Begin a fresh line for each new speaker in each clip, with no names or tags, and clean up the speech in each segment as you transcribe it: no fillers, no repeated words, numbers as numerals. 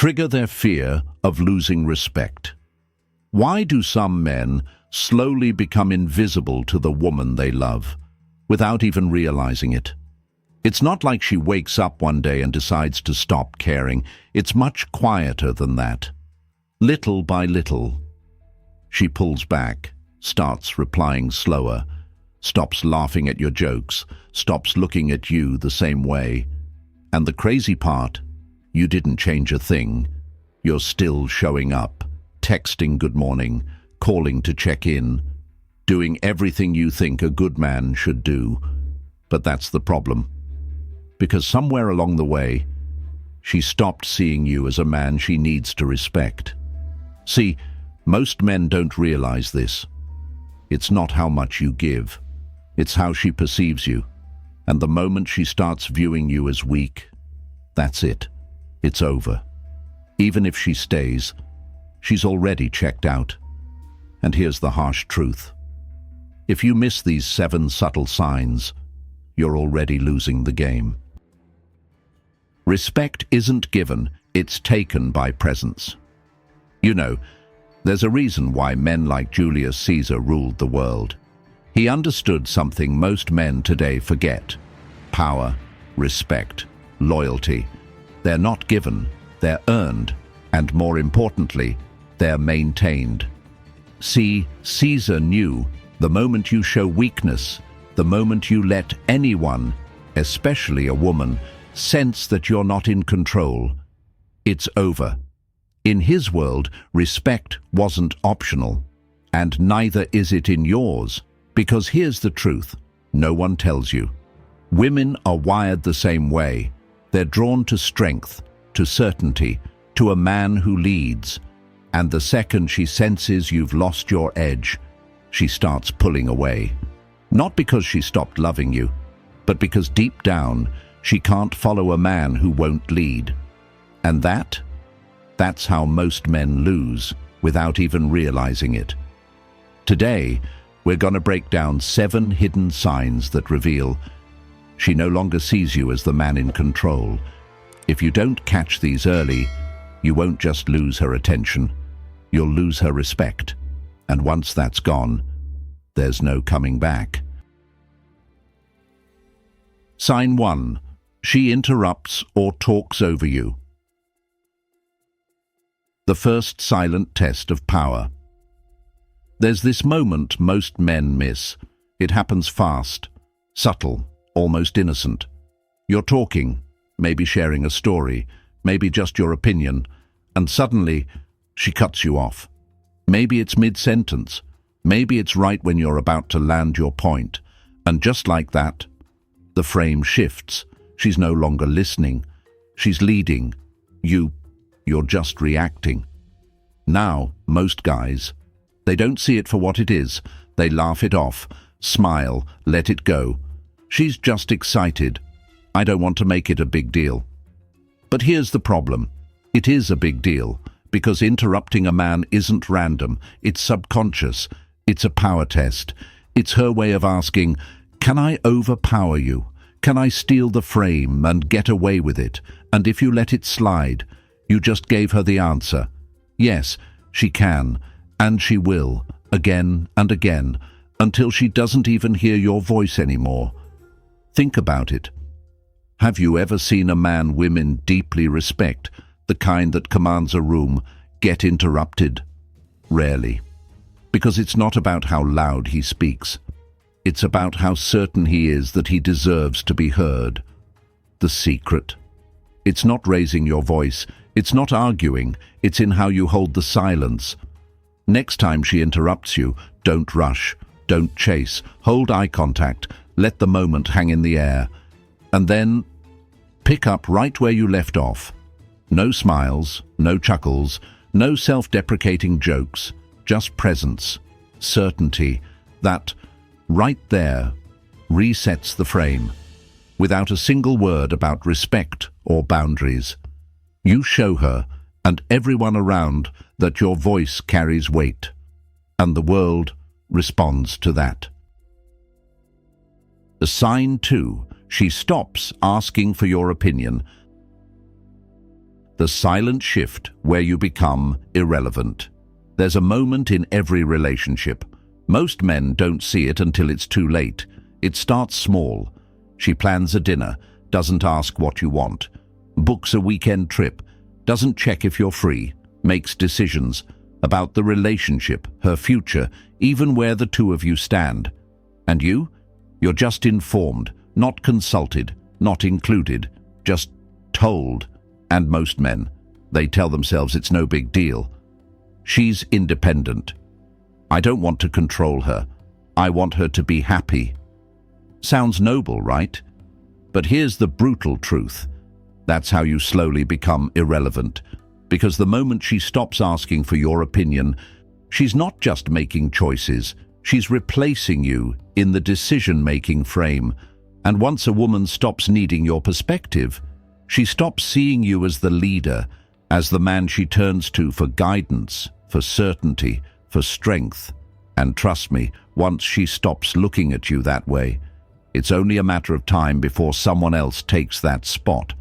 trigger their fear of losing respect. Why do some men slowly become invisible to the woman they love, without even realizing it? It's not like she wakes up one day and decides to stop caring. It's much quieter than that. Little by little, she pulls back, starts replying slower, stops laughing at your jokes, stops looking at you the same way. And the crazy part, you didn't change a thing. You're still showing up, texting good morning, calling to check in, doing everything you think a good man should do. But that's the problem. Because somewhere along the way, she stopped seeing you as a man she needs to respect. See, most men don't realize this. It's not how much you give. It's how she perceives you. And the moment she starts viewing you as weak, that's it. It's over. Even if she stays, she's already checked out. And here's the harsh truth. If you miss these 7 subtle signs, you're already losing the game. Respect isn't given, it's taken by presence. You know, there's a reason why men like Julius Caesar ruled the world. He understood something most men today forget. Power, respect, loyalty. They're not given, they're earned, and more importantly, they're maintained. See, Caesar knew the moment you show weakness, the moment you let anyone, especially a woman, sense that you're not in control, it's over. In his world, respect wasn't optional, and neither is it in yours, because here's the truth, no one tells you. Women are wired the same way. They're drawn to strength, to certainty, to a man who leads, and the second she senses you've lost your edge, she starts pulling away. Not because she stopped loving you, but because deep down, she can't follow a man who won't lead. And that's how most men lose, without even realizing it. Today, we're going to break down 7 hidden signs that reveal she no longer sees you as the man in control. If you don't catch these early, you won't just lose her attention, you'll lose her respect. And once that's gone, there's no coming back. Sign 1. She interrupts or talks over you. The first silent test of power. There's this moment most men miss. It happens fast, subtle, almost innocent. You're talking, maybe sharing a story, maybe just your opinion, and suddenly she cuts you off. Maybe it's mid-sentence, maybe it's right when you're about to land your point, and just like that, the frame shifts. She's no longer listening. She's leading. You're just reacting. Now, most guys, they don't see it for what it is. They laugh it off, smile, let it go. She's just excited. I don't want to make it a big deal. But here's the problem. It is a big deal, because interrupting a man isn't random. It's subconscious. It's a power test. It's her way of asking, can I overpower you? Can I steal the frame and get away with it? And if you let it slide, you just gave her the answer. Yes, she can, and she will, again and again, until she doesn't even hear your voice anymore. Think about it. Have you ever seen a man women deeply respect, the kind that commands a room, get interrupted? Rarely. Because it's not about how loud he speaks. It's about how certain he is that he deserves to be heard. The secret. It's not raising your voice. It's not arguing. It's in how you hold the silence. Next time she interrupts you, don't rush. Don't chase. Hold eye contact. Let the moment hang in the air. And then pick up right where you left off. No smiles, no chuckles, no self-deprecating jokes. Just presence, certainty. That right there resets the frame, without a single word about respect or boundaries. You show her and everyone around that your voice carries weight, and the world responds to that. Sign 2. She stops asking for your opinion. the silent shift where you become irrelevant. There's a moment in every relationship. Most men don't see it until it's too late. It starts small. She plans a dinner, doesn't ask what you want, books a weekend trip, doesn't check if you're free, makes decisions about the relationship, her future, even where the two of you stand. And you're just informed, not consulted, not included, just told. And most men, they tell themselves it's no big deal. She's independent. I don't want to control her. I want her to be happy. Sounds noble, right? But here's the brutal truth. That's how you slowly become irrelevant. Because the moment she stops asking for your opinion, she's not just making choices, she's replacing you in the decision-making frame. And once a woman stops needing your perspective, she stops seeing you as the leader, as the man she turns to for guidance, for certainty, for strength. And trust me, once she stops looking at you that way, it's only a matter of time before someone else takes that spot.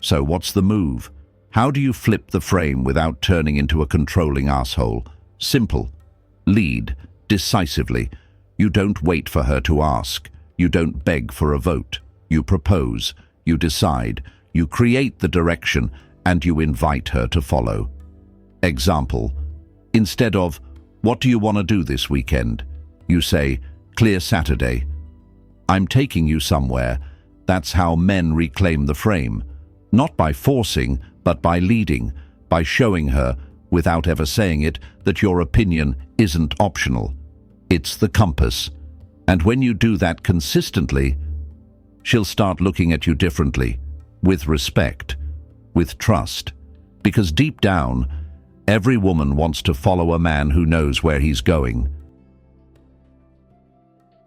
So what's the move? How do you flip the frame without turning into a controlling asshole? Simple. Lead decisively. You don't wait for her to ask. You don't beg for a vote. You propose. You decide. You create the direction, and you invite her to follow. Example. Instead of, "What do you want to do this weekend?" you say, "Clear Saturday." "I'm taking you somewhere." That's how men reclaim the frame. Not by forcing, but by leading, by showing her, without ever saying it, that your opinion isn't optional. It's the compass. And when you do that consistently, she'll start looking at you differently, with respect, with trust. Because deep down, every woman wants to follow a man who knows where he's going.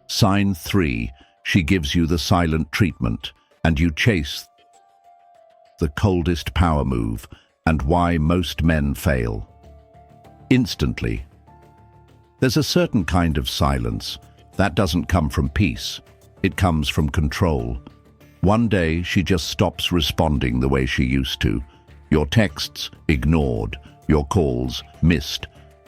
Sign 3. She gives you the silent treatment, and you chase the coldest power move, and why most men fail. Instantly. There's a certain kind of silence that doesn't come from peace. It comes from control. One day, she just stops responding the way she used to. Your texts ignored, your calls missed.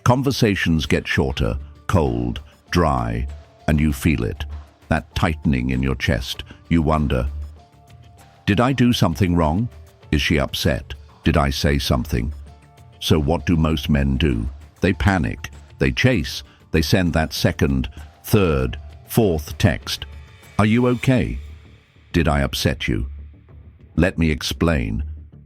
Conversations get shorter, cold, dry, and you feel it. That tightening in your chest. You wonder, did I do something wrong? Is she upset? Did I say something? So what do most men do? They panic. They chase. They send that second, third, fourth text. Are you okay? Did I upset you? Let me explain.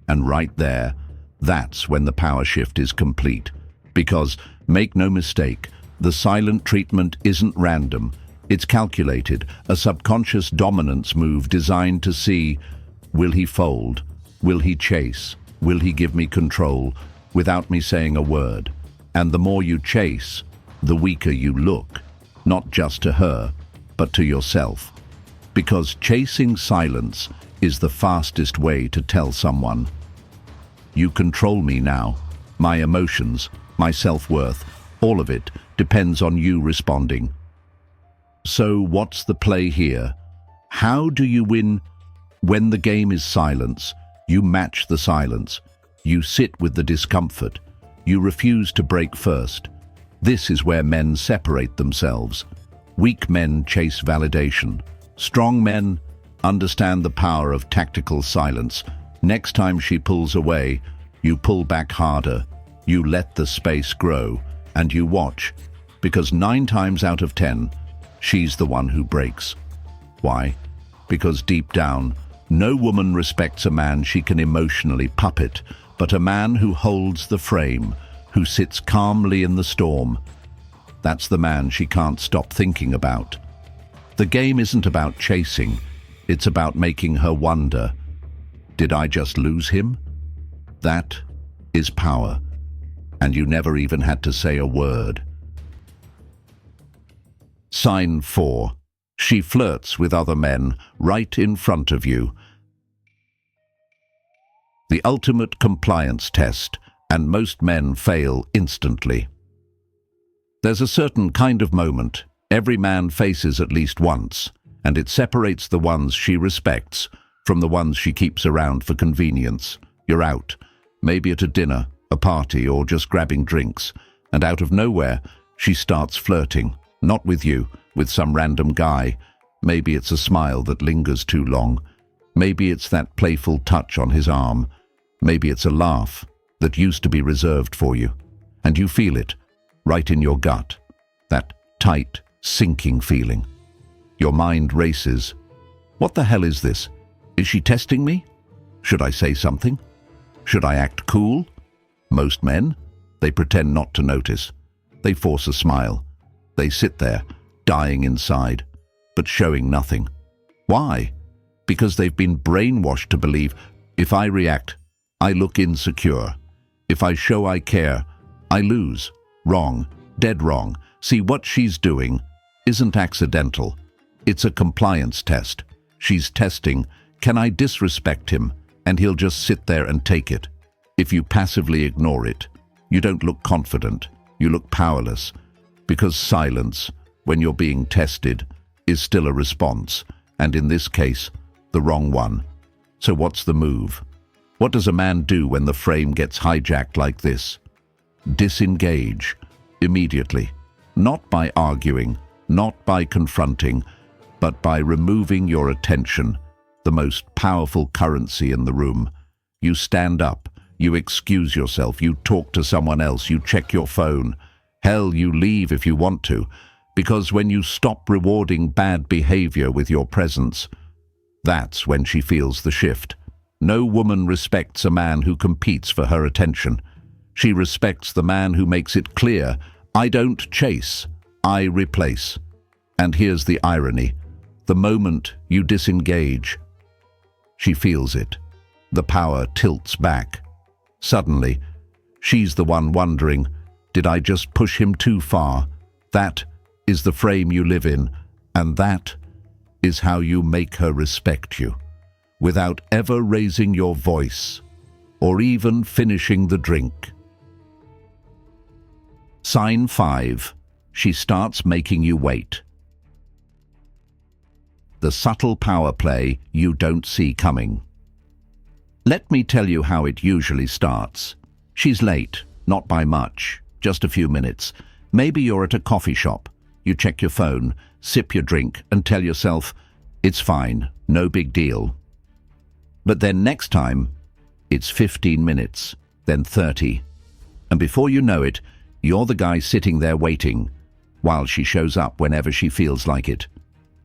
And right there, that's when the power shift is complete. Because, make no mistake, the silent treatment isn't random. It's calculated, a subconscious dominance move designed to see, will he fold? Will he chase? Will he give me control without me saying a word? And the more you chase, the weaker you look, not just to her, but to yourself. Because chasing silence is the fastest way to tell someone, you control me now. My emotions, my self-worth, all of it depends on you responding. So what's the play here? How do you win? When the game is silence, you match the silence. You sit with the discomfort. You refuse to break first. This is where men separate themselves. Weak men chase validation. Strong men understand the power of tactical silence. Next time she pulls away, you pull back harder. You let the space grow, and you watch, because 9 times out of 10, she's the one who breaks. Why? Because deep down, no woman respects a man she can emotionally puppet, but a man who holds the frame, who sits calmly in the storm. That's the man she can't stop thinking about. The game isn't about chasing, it's about making her wonder, did I just lose him? That is power, and you never even had to say a word. Sign 4. She flirts with other men right in front of you. The ultimate compliance test, and most men fail instantly. There's a certain kind of moment every man faces at least once, and it separates the ones she respects from the ones she keeps around for convenience. You're out, maybe at a dinner, a party, or just grabbing drinks, and out of nowhere, she starts flirting, not with you, with some random guy. Maybe it's a smile that lingers too long. Maybe it's that playful touch on his arm. Maybe it's a laugh that used to be reserved for you. And you feel it, right in your gut, that tight, sinking feeling. Your mind races. What the hell is this? Is she testing me? Should I say something? Should I act cool? Most men, they pretend not to notice. They force a smile. They sit there, dying inside, but showing nothing. Why? Because they've been brainwashed to believe, if I react, I look insecure. If I show I care, I lose. Wrong. Dead wrong. See, what she's doing isn't accidental. It's a compliance test. She's testing, can I disrespect him? And he'll just sit there and take it. If you passively ignore it, you don't look confident. You look powerless. Because silence, when you're being tested, is still a response, and in this case, the wrong one. So what's the move? What does a man do when the frame gets hijacked like this? Disengage, immediately. Not by arguing, not by confronting, but by removing your attention, the most powerful currency in the room. You stand up, you excuse yourself, you talk to someone else, you check your phone. Hell, you leave if you want to, because when you stop rewarding bad behavior with your presence, that's when she feels the shift. No woman respects a man who competes for her attention. She respects the man who makes it clear, I don't chase, I replace. And here's the irony. The moment you disengage, she feels it. The power tilts back. Suddenly, she's the one wondering, did I just push him too far? That is the frame you live in, and that is how you make her respect you, without ever raising your voice or even finishing the drink. Sign 5. She starts making you wait. The subtle power play you don't see coming. Let me tell you how it usually starts. She's late, not by much, just a few minutes. Maybe you're at a coffee shop. You check your phone, sip your drink, and tell yourself, it's fine, no big deal. But then next time, it's 15 minutes, then 30. And before you know it, you're the guy sitting there waiting, while she shows up whenever she feels like it.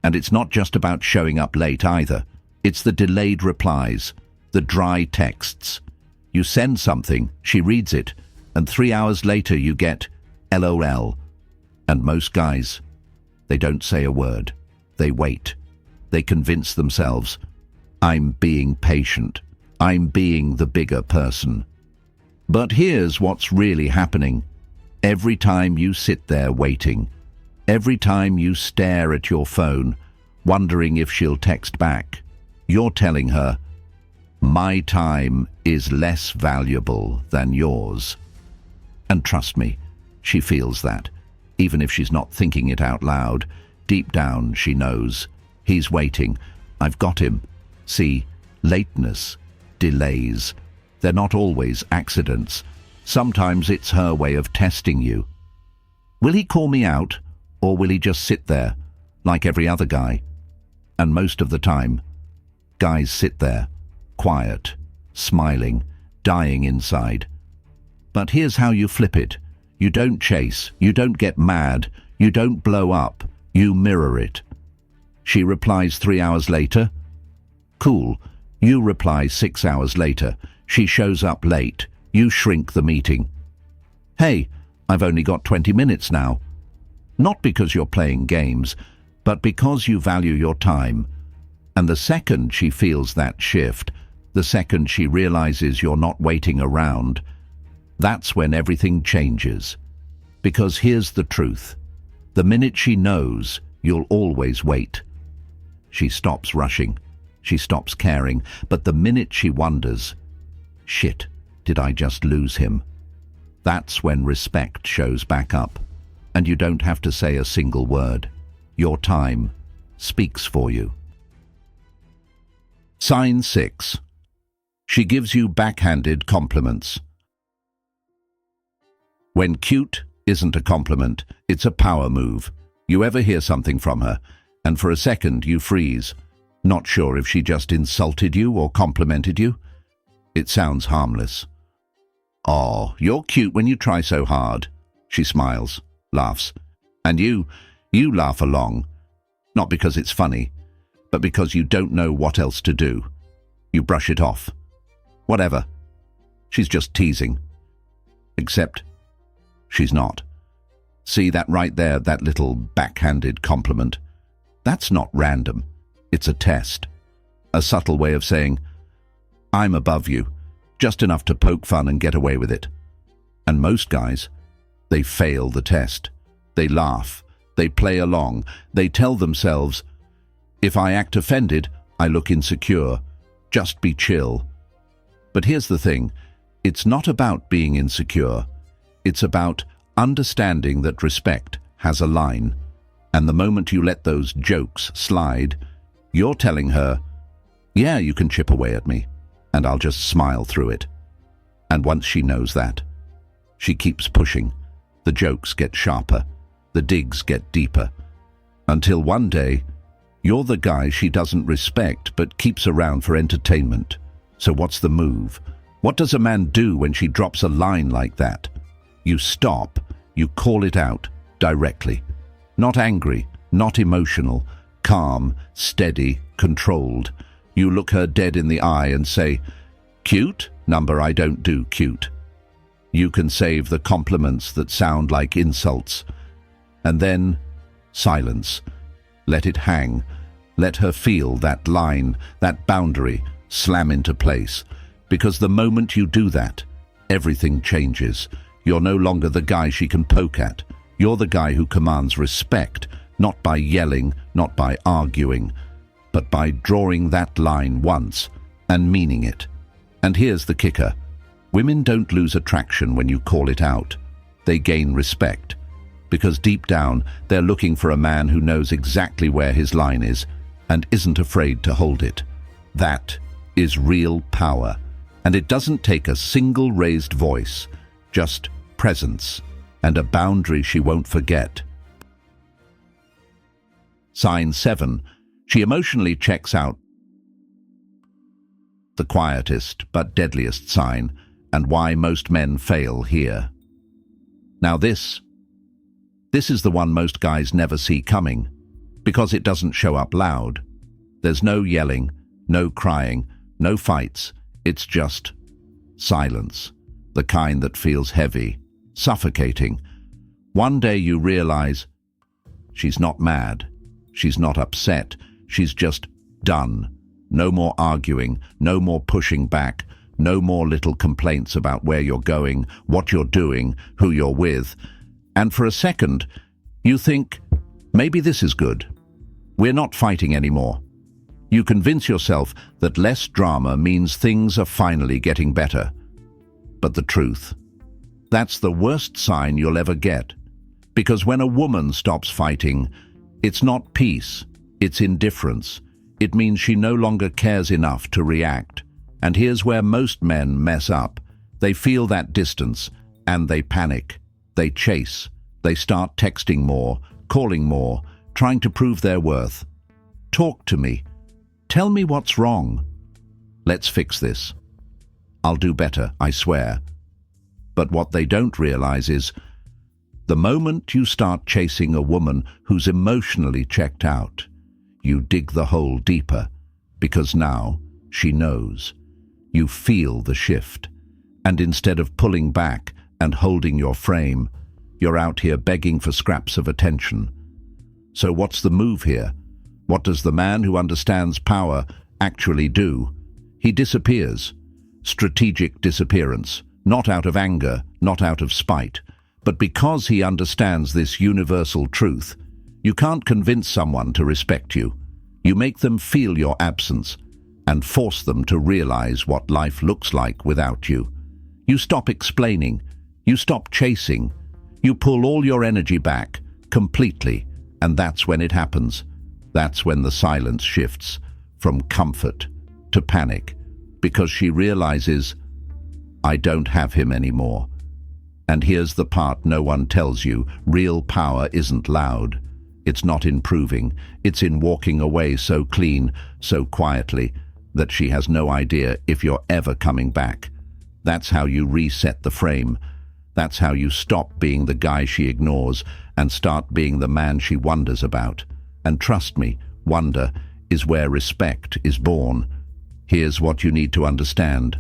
And it's not just about showing up late either. It's the delayed replies, the dry texts. You send something, she reads it, and 3 hours later you get LOL. And most guys, they don't say a word. They wait. They convince themselves, I'm being patient. I'm being the bigger person. But here's what's really happening. Every time you sit there waiting, every time you stare at your phone, wondering if she'll text back, you're telling her, my time is less valuable than yours. And trust me, she feels that. Even if she's not thinking it out loud, deep down she knows. He's waiting. I've got him. See, lateness, delays, they're not always accidents. Sometimes it's her way of testing you. Will he call me out, or will he just sit there, like every other guy? And most of the time, guys sit there, quiet, smiling, dying inside. But here's how you flip it. You don't chase, you don't get mad, you don't blow up, you mirror it. She replies 3 hours later. Cool. You reply 6 hours later. She shows up late. You shrink the meeting. Hey, I've only got 20 minutes now. Not because you're playing games, but because you value your time. And the second she feels that shift, the second she realizes you're not waiting around, that's when everything changes. Because here's the truth. The minute she knows, you'll always wait. She stops rushing. She stops caring. But the minute she wonders, shit, did I just lose him? That's when respect shows back up. And you don't have to say a single word. Your time speaks for you. Sign 6. She gives you backhanded compliments. When cute isn't a compliment, it's a power move. You ever hear something from her, and for a second you freeze, not sure if she just insulted you or complimented you? It sounds harmless. "Oh, you're cute when you try so hard." She smiles, laughs, and you laugh along, not because it's funny, but because you don't know what else to do. You brush it off. Whatever. She's just teasing. Except she's not. See that right there, that little backhanded compliment? That's not random. It's a test. A subtle way of saying, "I'm above you," just enough to poke fun and get away with it. And most guys, they fail the test. They laugh. They play along. They tell themselves, "If I act offended, I look insecure. Just be chill." But here's the thing. It's not about being insecure. It's about understanding that respect has a line. And the moment you let those jokes slide, you're telling her, "Yeah, you can chip away at me, and I'll just smile through it." And once she knows that, she keeps pushing. The jokes get sharper. The digs get deeper. Until one day, you're the guy she doesn't respect but keeps around for entertainment. So what's the move? What does a man do when she drops a line like that? You stop. You call it out directly. Not angry, not emotional, calm, steady, controlled. You look her dead in the eye and say, "Cute? Number, I don't do cute." You can save the compliments that sound like insults. And then, silence. Let it hang. Let her feel that line, that boundary, slam into place. Because the moment you do that, everything changes. You're no longer the guy she can poke at. You're the guy who commands respect, not by yelling, not by arguing, but by drawing that line once and meaning it. And here's the kicker. Women don't lose attraction when you call it out. They gain respect. Because deep down, they're looking for a man who knows exactly where his line is and isn't afraid to hold it. That is real power. And it doesn't take a single raised voice, just presence and a boundary she won't forget. Sign 7. She emotionally checks out. The quietest but deadliest sign, and why most men fail here. Now this is the one most guys never see coming, because it doesn't show up loud. There's no yelling, no crying, no fights. It's just silence, the kind that feels heavy, suffocating. One day you realize she's not mad, she's not upset, she's just done. No more arguing, no more pushing back, no more little complaints about where you're going, what you're doing, who you're with. And for a second, you think, maybe this is good. We're not fighting anymore. You convince yourself that less drama means things are finally getting better. But the truth, that's the worst sign you'll ever get. Because when a woman stops fighting, it's not peace, it's indifference. It means she no longer cares enough to react. And here's where most men mess up. They feel that distance, and they panic. They chase. They start texting more, calling more, trying to prove their worth. Talk to me. Tell me what's wrong. Let's fix this. I'll do better, I swear. But what they don't realize is, the moment you start chasing a woman who's emotionally checked out, you dig the hole deeper, because now she knows. You feel the shift, and instead of pulling back and holding your frame, you're out here begging for scraps of attention. So what's the move here? What does the man who understands power actually do? He disappears. Strategic disappearance, not out of anger, not out of spite, but because he understands this universal truth. You can't convince someone to respect you. You make them feel your absence and force them to realize what life looks like without you. You stop explaining. You stop chasing. You pull all your energy back, completely, and that's when it happens. That's when the silence shifts from comfort to panic, Because she realizes, I don't have him anymore. And here's the part no one tells you. Real power isn't loud. It's not in proving. It's in walking away so clean, so quietly, that she has no idea if you're ever coming back. That's how you reset the frame. That's how you stop being the guy she ignores and start being the man she wonders about. And trust me, wonder is where respect is born. Here's what you need to understand.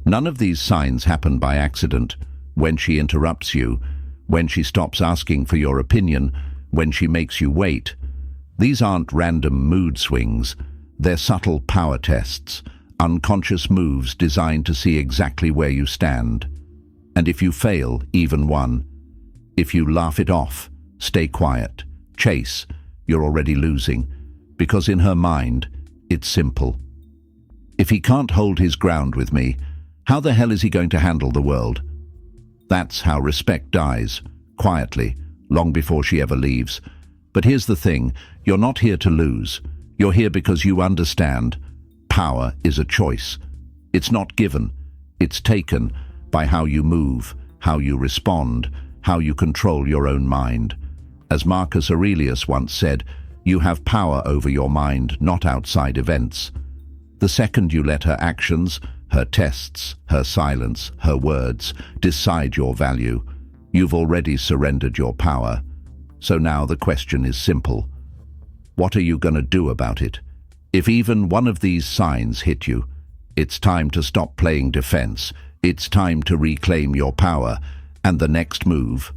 None of these signs happen by accident. When she interrupts you, when she stops asking for your opinion, when she makes you wait. These aren't random mood swings. They're subtle power tests, unconscious moves designed to see exactly where you stand. And if you fail, even one, if you laugh it off, stay quiet, chase, you're already losing. Because in her mind, it's simple. If he can't hold his ground with me, how the hell is he going to handle the world? That's how respect dies, quietly, long before she ever leaves. But here's the thing, you're not here to lose. You're here because you understand. Power is a choice. It's not given. It's taken by how you move, how you respond, how you control your own mind. As Marcus Aurelius once said, you have power over your mind, not outside events. The second you let her actions, her tests, her silence, her words, decide your value, you've already surrendered your power. So now the question is simple. What are you going to do about it? If even one of these signs hit you, it's time to stop playing defense. It's time to reclaim your power. And the next move?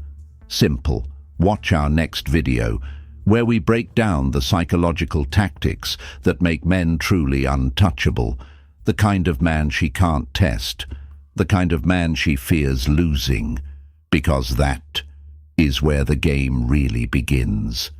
Simple. Watch our next video, where we break down the psychological tactics that make men truly untouchable, the kind of man she can't test, the kind of man she fears losing, because that is where the game really begins.